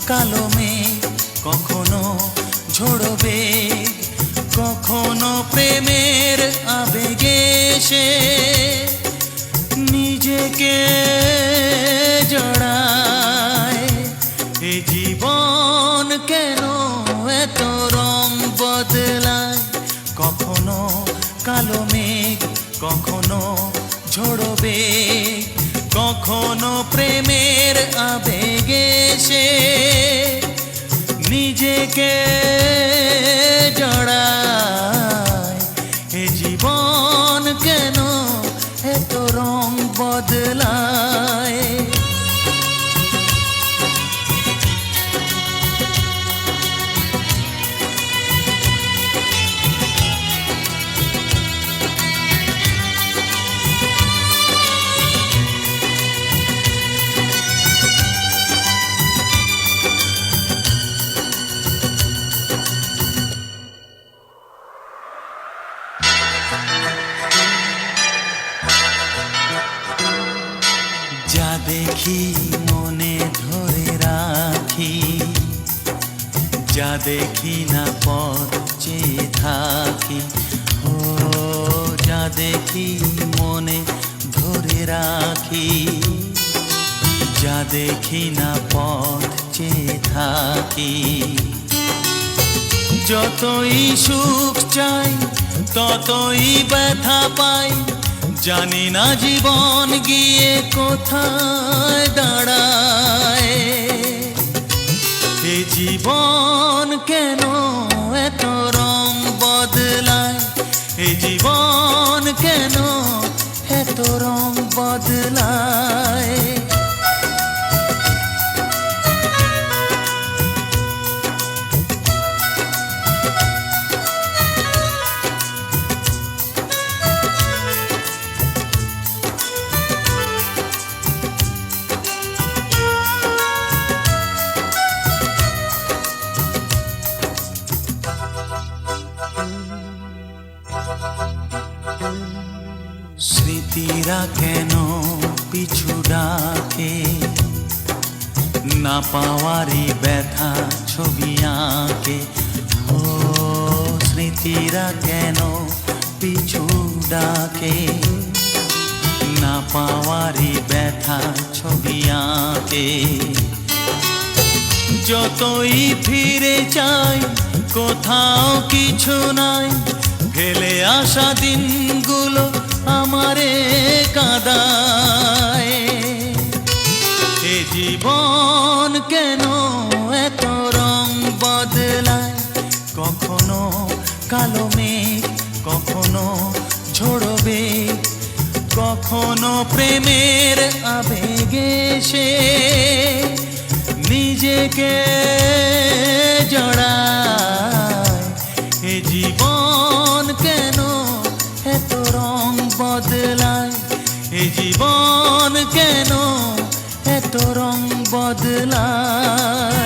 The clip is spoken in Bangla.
কালো মেঘ, কখনো ঝোড়বে, কখনো প্রেমের আবেগে সে নিজেকে জড়ায়। এ জীবন কেন এত রং বদলায়? কখনো কালো মেঘ, কখনো ঝোড়বে, কখনো প্রেমের আবেগে সে নিজেকে জড়ায়। এ জীবন কেন এত রং বদলায়? যা দেখি মনে ধরে রাখি, যা দেখি না পথ চেয়ে থাকি। ও যা দেখি মনে ধরে রাখি, যা দেখি না পথ চেয়ে থাকি। যতই সুখ চাই ততই ব্যথা পাই, জানি না জীবন গিয়ে কোথায় দাঁড়ায়। এ জীবন কেন এত রং বদলায়? এ জীবন কেন এত রং বদলায়? স্মৃতিরা কেন পিছু ডাকে? না পাওয়ারই ব্যথা ছবি আঁকে। ও স্মৃতিরা কেন পিছু ডাকে? না পাওয়ারই ব্যথা ছবি আঁকে। যতই ফিরে চাই কোথাও কিছু নাই, ফেলে আসা দিনগুলো আমারে কাঁদায়। এ জীবন কেন এত রং বদলায়? কখনো কালো মেঘ, কখনো ঝোড়বে, কখনো প্রেমের আবেগে সে নিজেকে জড়ায়। এ জীবন কেন এত রং বদলায়? এ জীবন কেন এত রং বদলায়?